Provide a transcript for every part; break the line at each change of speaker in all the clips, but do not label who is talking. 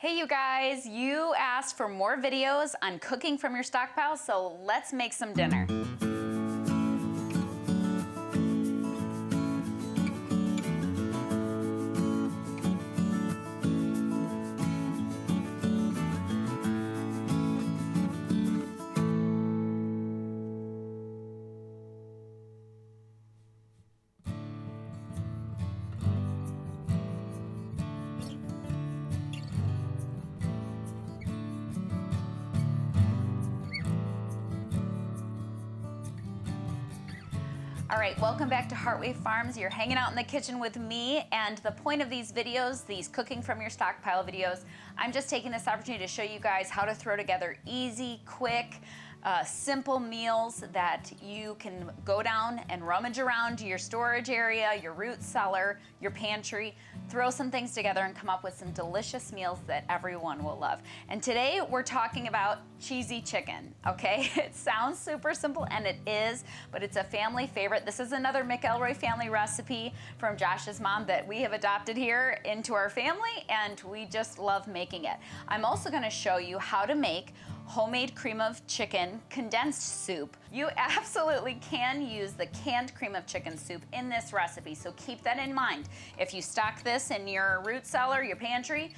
Hey you guys, you asked for more videos on cooking from your stockpile, so let's make some dinner. All right, welcome back to Heartway Farms. You're hanging out in the kitchen with me, and the point of these videos, these cooking from your stockpile videos, I'm just taking this opportunity to show you guys how to throw together easy, quick, simple meals that you can go down and rummage around your storage area, your root cellar, your pantry, throw some things together and come up with some delicious meals that everyone will love. And today we're talking about cheesy chicken, okay? It sounds super simple, and it is, but it's a family favorite. This is another McElroy family recipe from Josh's mom that we have adopted here into our family, and we just love making it. I'm also gonna show you how to make homemade cream of chicken condensed soup. You absolutely can use the canned cream of chicken soup in this recipe, so keep that in mind. If you stock this in your root cellar, your pantry,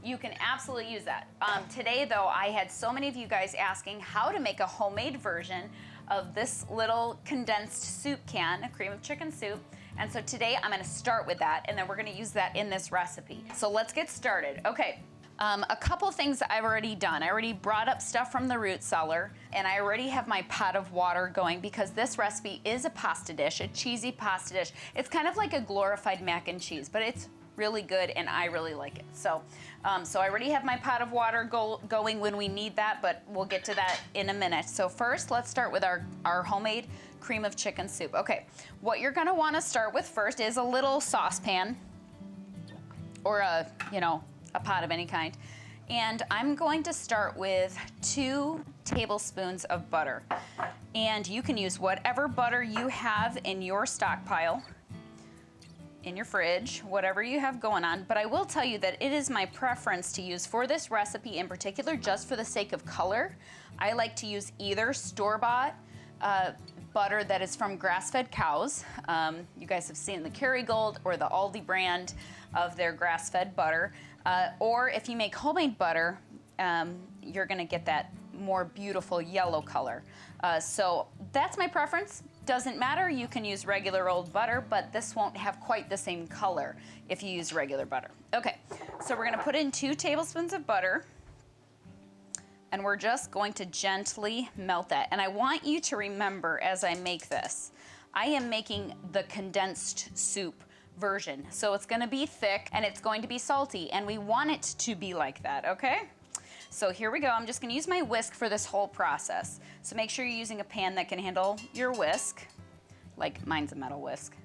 you can absolutely use that. Today though, I had so many of you guys asking how to make a homemade version of this little condensed soup can, a cream of chicken soup. And so today I'm gonna start with that, and then we're gonna use that in this recipe. So let's get started. Okay. A couple things I've already done. I already brought up stuff from the root cellar, and I already have my pot of water going because this recipe is a pasta dish, a cheesy pasta dish. It's kind of like a glorified mac and cheese, but it's really good and I really like it. So I already have my pot of water going when we need that, but we'll get to that in a minute. So first, let's start with our homemade cream of chicken soup. Okay, what you're gonna wanna start with first is a little saucepan or a pot of any kind. And I'm going to start with 2 tablespoons of butter. And you can use whatever butter you have in your stockpile, in your fridge, whatever you have going on. But I will tell you that it is my preference to use, for this recipe in particular, just for the sake of color, I like to use either store-bought butter that is from grass-fed cows. You guys have seen the Kerrygold or the Aldi brand of their grass-fed butter. Or if you make homemade butter, you're gonna get that more beautiful yellow color. So that's my preference. Doesn't matter, you can use regular old butter, but this won't have quite the same color if you use regular butter. Okay, so we're gonna put in 2 tablespoons of butter, and we're just going to gently melt that. And I want you to remember, as I make this, I am making the condensed soup version. So it's gonna be thick and it's going to be salty, and we want it to be like that, okay? So here we go. I'm just gonna use my whisk for this whole process. So make sure you're using a pan that can handle your whisk, like mine's a metal whisk.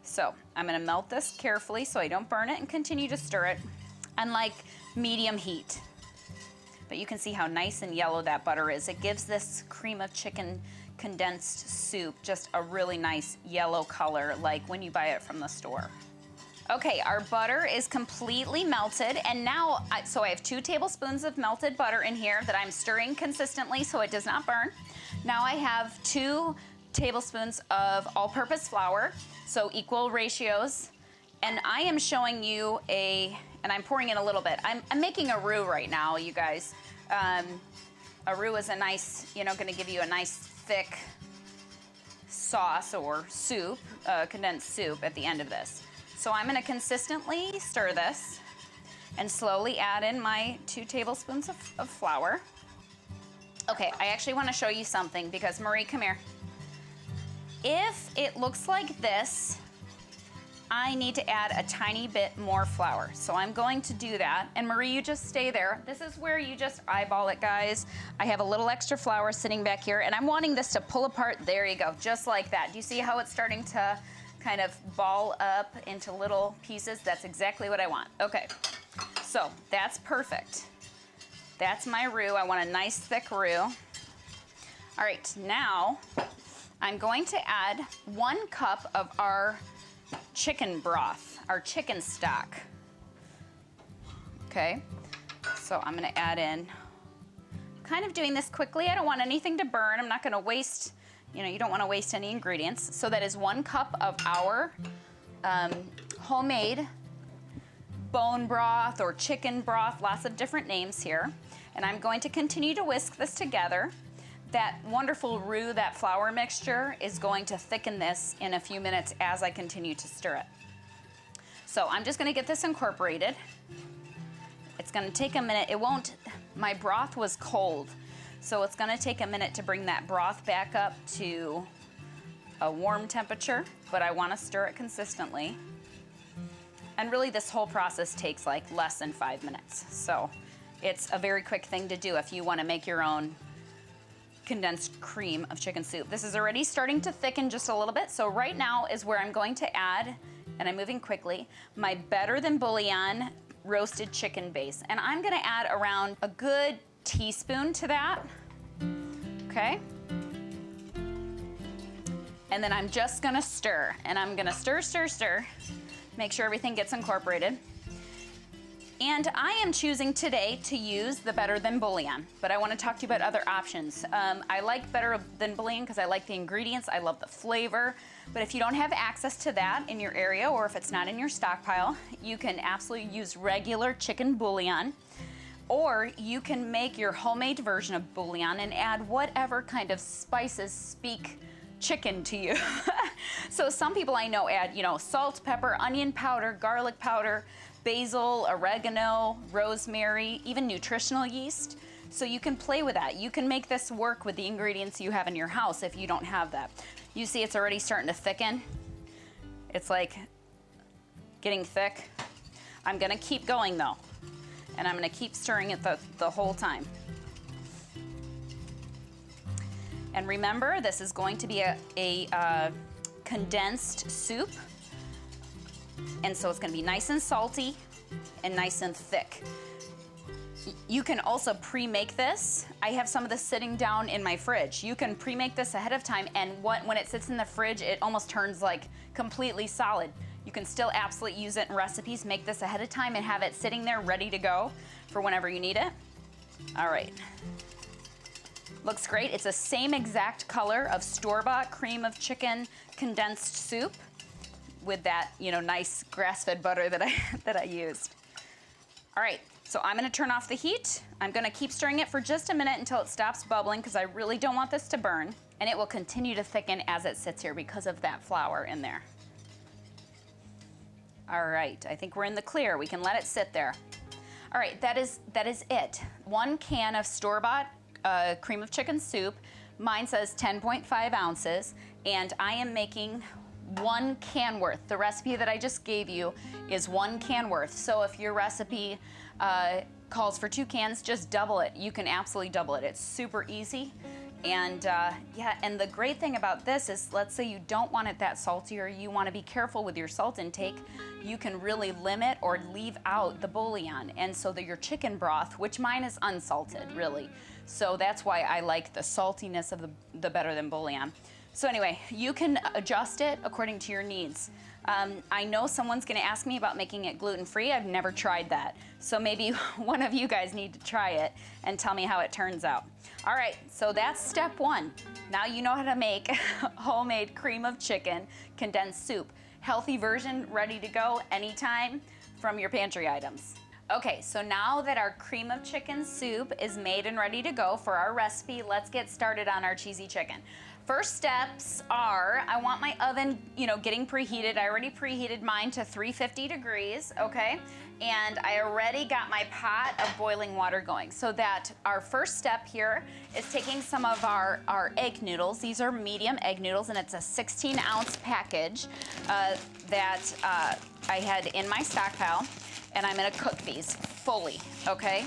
So I'm gonna melt this carefully so I don't burn it, and continue to stir it on like medium heat. But you can see how nice and yellow that butter is. It gives this cream of chicken condensed soup just a really nice yellow color, like when you buy it from the store. Okay, our butter is completely melted, and now, so I have 2 tablespoons of melted butter in here that I'm stirring consistently so it does not burn. Now I have 2 tablespoons of all-purpose flour, so equal ratios, and I am showing you and I'm pouring in a little bit. I'm making a roux right now, you guys. A roux is a nice, gonna give you a nice thick sauce or soup, condensed soup at the end of this. So I'm gonna consistently stir this and slowly add in my 2 tablespoons of flour. Okay, I actually wanna show you something because, Marie, come here. If it looks like this, I need to add a tiny bit more flour. So I'm going to do that. And Marie, you just stay there. This is where you just eyeball it, guys. I have a little extra flour sitting back here, and I'm wanting this to pull apart. There you go, just like that. Do you see how it's starting to kind of ball up into little pieces? That's exactly what I want. Okay, so that's perfect. That's my roux. I want a nice thick roux. All right, now I'm going to add 1 cup of our chicken broth, our chicken stock. Okay, So I'm gonna add in, kind of doing this quickly. I don't want anything to burn. I'm not gonna waste, you don't wanna waste any ingredients. So that is 1 cup of our homemade bone broth or chicken broth, lots of different names here. And I'm going to continue to whisk this together. That wonderful roux, that flour mixture, is going to thicken this in a few minutes as I continue to stir it. So I'm just gonna get this incorporated. It's gonna take a minute. My broth was cold, so it's gonna take a minute to bring that broth back up to a warm temperature, but I wanna stir it consistently. And really this whole process takes like less than 5 minutes. So it's a very quick thing to do if you wanna make your own condensed cream of chicken soup. This is already starting to thicken just a little bit, so right now is where I'm going to add, and I'm moving quickly, my Better Than Bouillon roasted chicken base. And I'm gonna add around a good teaspoon to that, okay? And then I'm just gonna stir, and I'm gonna stir, stir, stir, make sure everything gets incorporated. And I am choosing today to use the Better Than Bouillon, but I want to talk to you about other options. I like Better Than Bouillon because I like the ingredients, I love the flavor, but if you don't have access to that in your area or if it's not in your stockpile, you can absolutely use regular chicken bouillon, or you can make your homemade version of bouillon and add whatever kind of spices speak chicken to you. So some people I know add, salt, pepper, onion powder, garlic powder, basil, oregano, rosemary, even nutritional yeast. So you can play with that. You can make this work with the ingredients you have in your house if you don't have that. You see it's already starting to thicken. It's like getting thick. I'm gonna keep going though, and I'm gonna keep stirring it the whole time. And remember, this is going to be a condensed soup. And so it's gonna be nice and salty and nice and thick. You can also pre-make this. I have some of this sitting down in my fridge. You can pre-make this ahead of time, and when it sits in the fridge, it almost turns like completely solid. You can still absolutely use it in recipes. Make this ahead of time and have it sitting there ready to go for whenever you need it. All right. Looks great. It's the same exact color of store-bought cream of chicken condensed soup with that, nice grass-fed butter that I used. All right, so I'm gonna turn off the heat. I'm gonna keep stirring it for just a minute until it stops bubbling because I really don't want this to burn, and it will continue to thicken as it sits here because of that flour in there. All right, I think we're in the clear. We can let it sit there. All right, that is it. 1 can of store-bought cream of chicken soup. Mine says 10.5 ounces, and I am making 1 can worth. The recipe that I just gave you is 1 can worth. So if your recipe calls for 2 cans, just double it. You can absolutely double it. It's super easy. And yeah, and the great thing about this is, let's say you don't want it that salty or you want to be careful with your salt intake, you can really limit or leave out the bouillon. And so that your chicken broth, which mine is unsalted really, so that's why I like the saltiness of the Better Than Bouillon. So anyway, you can adjust it according to your needs. I know someone's gonna ask me about making it gluten-free. I've never tried that. So maybe one of you guys need to try it and tell me how it turns out. All right, so that's step 1. Now you know how to make homemade cream of chicken condensed soup. Healthy version, ready to go anytime from your pantry items. Okay, so now that our cream of chicken soup is made and ready to go for our recipe, let's get started on our cheesy chicken. First steps are, I want my oven, getting preheated. I already preheated mine to 350 degrees, okay? And I already got my pot of boiling water going. So that our first step here is taking some of our egg noodles. These are medium egg noodles, and it's a 16-ounce package that I had in my stockpile. And I'm gonna cook these fully, okay?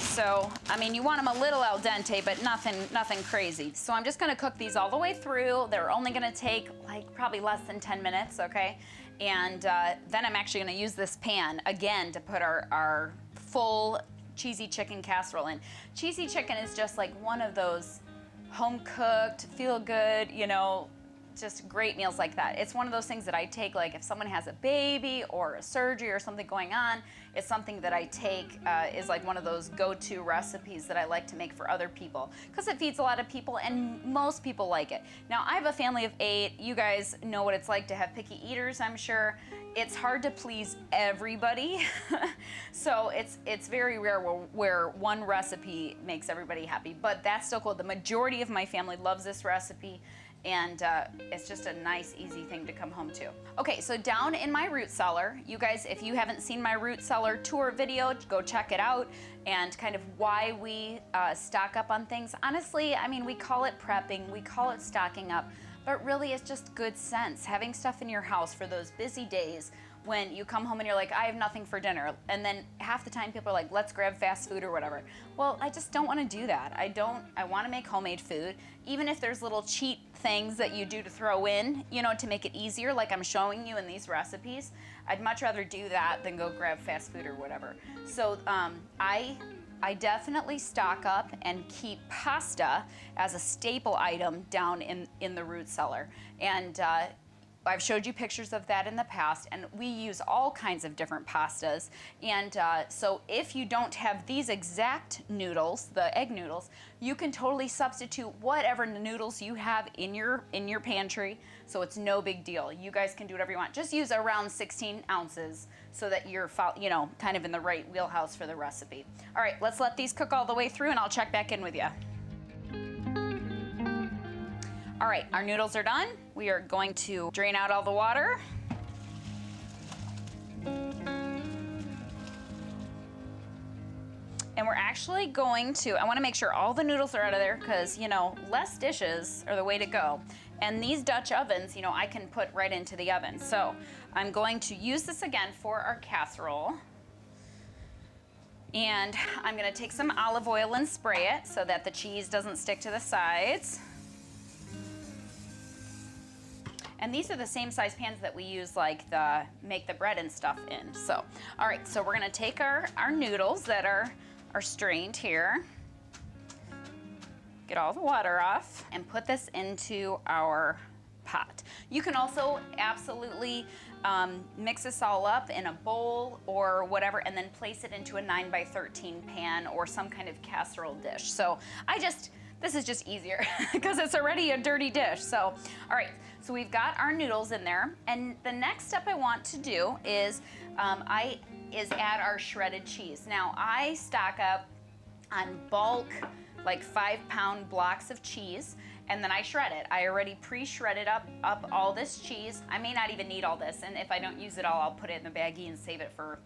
So, you want them a little al dente, but nothing crazy. So I'm just gonna cook these all the way through. They're only gonna take probably less than 10 minutes, okay? And then I'm actually gonna use this pan again to put our full cheesy chicken casserole in. Cheesy chicken is just like one of those home-cooked, feel-good, just great meals like that. It's one of those things that I take, like if someone has a baby or a surgery or something going on, it's something that I take is like one of those go-to recipes that I like to make for other people because it feeds a lot of people and most people like it. Now I have a family of 8. You guys know what it's like to have picky eaters, I'm sure. It's hard to please everybody. So it's very rare where one recipe makes everybody happy, but that's still cool. The majority of my family loves this recipe, and it's just a nice, easy thing to come home to. Okay, so down in my root cellar, you guys, if you haven't seen my root cellar tour video, go check it out, and kind of why we stock up on things. Honestly, I mean, we call it prepping, we call it stocking up, but really it's just good sense. Having stuff in your house for those busy days when you come home and you're like, I have nothing for dinner. And then half the time people are like, let's grab fast food or whatever. Well, I just don't want to do that. I want to make homemade food. Even if there's little cheat things that you do to throw in, you know, to make it easier, like I'm showing you in these recipes, I'd much rather do that than go grab fast food or whatever. So I definitely stock up and keep pasta as a staple item down in the root cellar. And I've showed you pictures of that in the past, and we use all kinds of different pastas. And so if you don't have these exact noodles, the egg noodles, you can totally substitute whatever noodles you have in your pantry, so it's no big deal. You guys can do whatever you want. Just use around 16 ounces so that you're, you know, kind of in the right wheelhouse for the recipe. All right, let's let these cook all the way through, and I'll check back in with you. All right, our noodles are done. We are going to drain out all the water. And we're actually going to, I wanna make sure all the noodles are out of there because, you know, less dishes are the way to go. And these Dutch ovens, you know, I can put right into the oven. So I'm going to use this again for our casserole. And I'm gonna take some olive oil and spray it so that the cheese doesn't stick to the sides. And these are the same size pans that we use like make the bread and stuff in. So, all right, so we're gonna take our noodles that are strained here, get all the water off, and put this into our pot. You can also absolutely mix this all up in a bowl or whatever, and then place it into a 9x13 pan or some kind of casserole dish. So this is just easier because it's already a dirty dish. So, all right, so we've got our noodles in there, and the next step I want to do is add our shredded cheese. Now, I stock up on bulk, like 5-pound blocks of cheese, and then I shred it. I already pre-shredded up all this cheese. I may not even need all this, and if I don't use it all, I'll put it in the baggie and save it for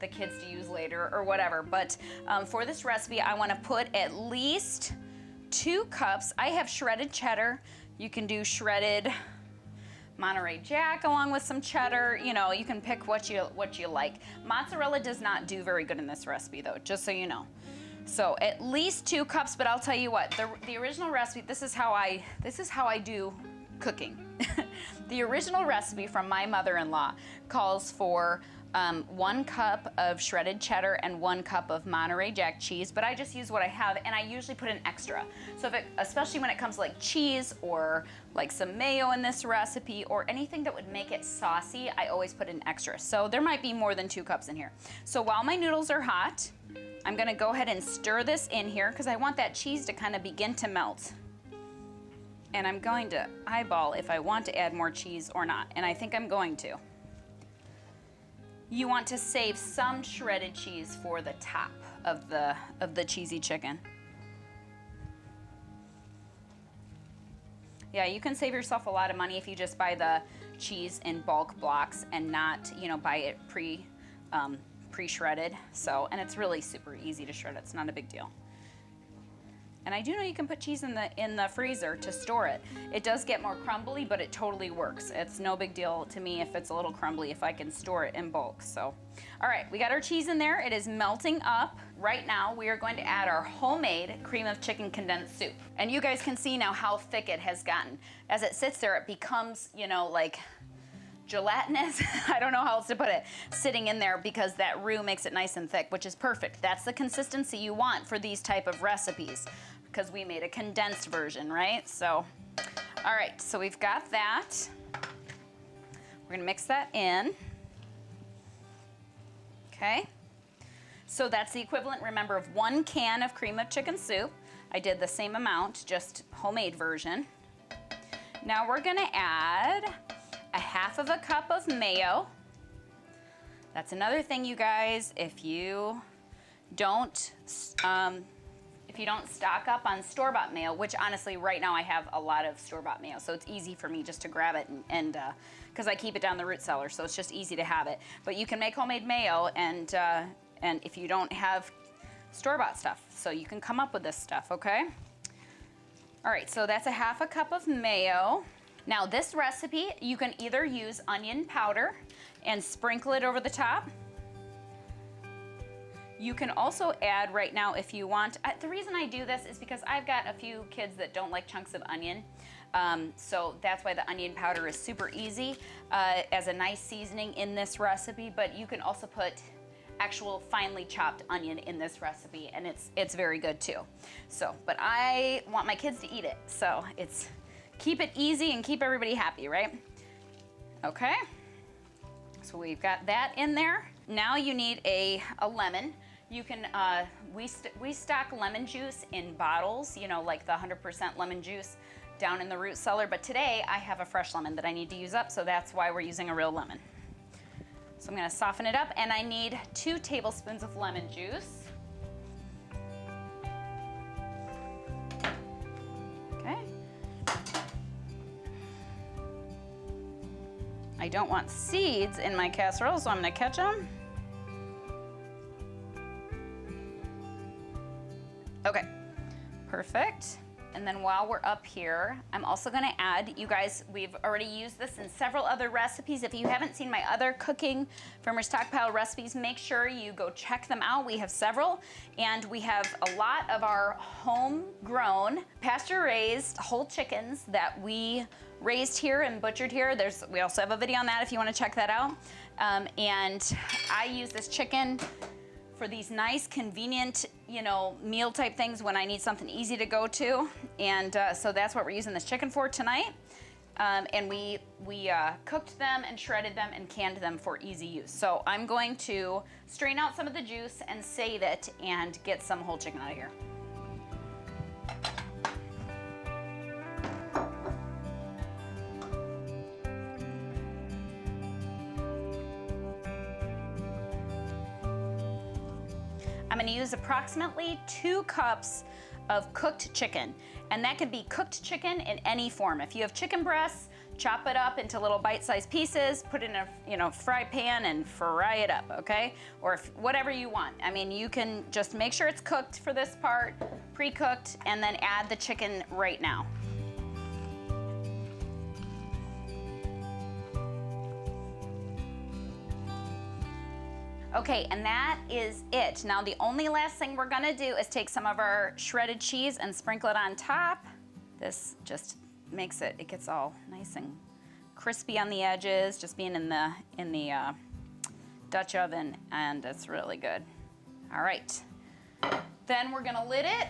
the kids to use later or whatever. But for this recipe, I wanna put at least 2 cups. I have shredded cheddar. You can do shredded Monterey Jack along with some cheddar. You know, you can pick what you like. Mozzarella does not do very good in this recipe though, just so you know. So at least 2 cups, but I'll tell you what, the original recipe, this is how I do cooking. The original recipe from my mother-in-law calls for 1 cup of shredded cheddar and 1 cup of Monterey Jack cheese, but I just use what I have, and I usually put an extra. So especially when it comes to like cheese or like some mayo in this recipe or anything that would make it saucy, I always put an extra. So there might be more than 2 cups in here. So while my noodles are hot, I'm gonna go ahead and stir this in here because I want that cheese to kind of begin to melt. And I'm going to eyeball if I want to add more cheese or not, and I think I'm going to. You want to save some shredded cheese for the top of the cheesy chicken. Yeah, you can save yourself a lot of money if you just buy the cheese in bulk blocks and not, you know, buy it pre-shredded. So, and it's really super easy to shred. It's not a big deal. And I do know you can put cheese in the freezer to store it. It does get more crumbly, but it totally works. It's no big deal to me if it's a little crumbly if I can store it in bulk. So, all right, we got our cheese in there. It is melting up. Right now, we are going to add our homemade cream of chicken condensed soup. And you guys can see now how thick it has gotten. As it sits there, it becomes, you know, like gelatinous, I don't know how else to put it, sitting in there because that roux makes it nice and thick, which is perfect. That's the consistency you want for these type of recipes because we made a condensed version, right? So, All right, so we've got that. We're gonna mix that in. Okay. So that's the equivalent, remember, of 1 can of cream of chicken soup. I did the same amount, just homemade version. Now we're gonna add a 1/2 cup of mayo. That's another thing, you guys, if you don't stock up on store-bought mayo, which honestly right now I have a lot of store-bought mayo, so it's easy for me just to grab it and because I keep it down the root cellar, so it's just easy to have it. But you can make homemade mayo and if you don't have store-bought stuff, so you can come up with this stuff, okay? All right, so that's a 1/2 cup of mayo. Now this recipe, you can either use onion powder and sprinkle it over the top. You can also add right now if you want. The reason I do this is because I've got a few kids that don't like chunks of onion. So that's why the onion powder is super easy as a nice seasoning in this recipe, but you can also put actual finely chopped onion in this recipe and it's very good too. So, but I want my kids to eat it, so it's keep it easy and keep everybody happy, right? Okay, so we've got that in there. Now you need a lemon. You can, we stock lemon juice in bottles, you know, like the 100% lemon juice down in the root cellar, but today I have a fresh lemon that I need to use up, so that's why we're using a real lemon. So I'm gonna soften it up, and I need 2 tablespoons of lemon juice. Okay. I don't want seeds in my casserole, so I'm gonna catch them. Okay, perfect. And then while we're up here, I'm also gonna add, you guys, we've already used this in several other recipes. If you haven't seen my other cooking from your Stockpile recipes, make sure you go check them out. We have several, and we have a lot of our homegrown, pasture-raised whole chickens that we raised here and butchered here. We also have a video on that if you wanna check that out. And I use this chicken for these nice, convenient, you know, meal type things when I need something easy to go to. And so that's what we're using this chicken for tonight. And we cooked them and shredded them and canned them for easy use. So I'm going to strain out some of the juice and save it and get some whole chicken out of here. I'm gonna use approximately 2 cups of cooked chicken, and that could be cooked chicken in any form. If you have chicken breasts, chop it up into little bite-sized pieces, put it in a fry pan and fry it up, okay? Or whatever you want. I mean, you can just make sure it's cooked for this part, pre-cooked, and then add the chicken right now. Okay, and that is it. Now the only last thing we're gonna do is take some of our shredded cheese and sprinkle it on top. This just makes it gets all nice and crispy on the edges, just being in the Dutch oven, and it's really good. All right, then we're gonna lid it,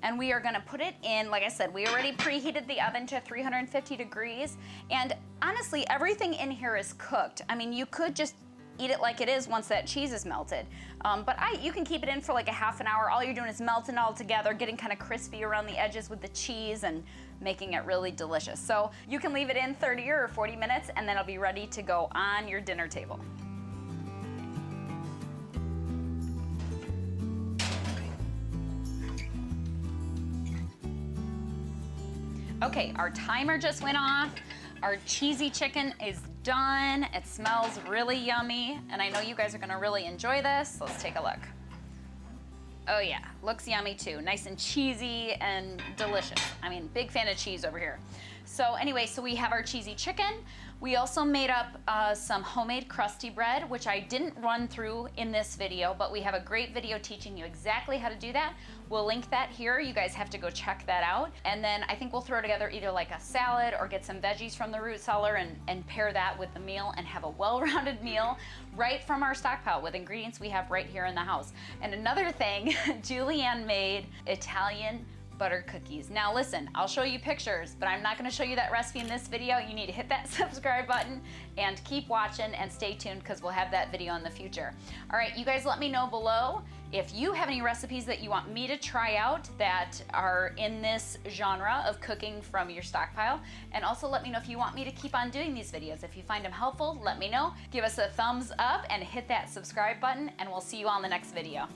and we are gonna put it in, like I said, we already preheated the oven to 350 degrees, and honestly, everything in here is cooked. I mean, you could just eat it like it is once that cheese is melted. But you can keep it in for like a half an hour. All you're doing is melting it all together, getting kind of crispy around the edges with the cheese and making it really delicious. So you can leave it in 30 or 40 minutes and then it'll be ready to go on your dinner table. Okay, our timer just went off. Our cheesy chicken is done. It smells really yummy, and I know you guys are gonna really enjoy this. Let's take a look. Oh yeah, looks yummy too. Nice and cheesy and delicious. I mean, big fan of cheese over here. So anyway, so we have our cheesy chicken. We also made up some homemade crusty bread, which I didn't run through in this video, but we have a great video teaching you exactly how to do that. We'll link that here. You guys have to go check that out. And then I think we'll throw together either like a salad or get some veggies from the root cellar and pair that with the meal and have a well-rounded meal right from our stockpile with ingredients we have right here in the house. And another thing, Julianne made Italian buttered cookies. Now listen, I'll show you pictures, but I'm not gonna show you that recipe in this video. You need to hit that subscribe button and keep watching and stay tuned because we'll have that video in the future. All right, you guys let me know below if you have any recipes that you want me to try out that are in this genre of cooking from your stockpile. And also let me know if you want me to keep on doing these videos. If you find them helpful, let me know. Give us a thumbs up and hit that subscribe button, and we'll see you on the next video.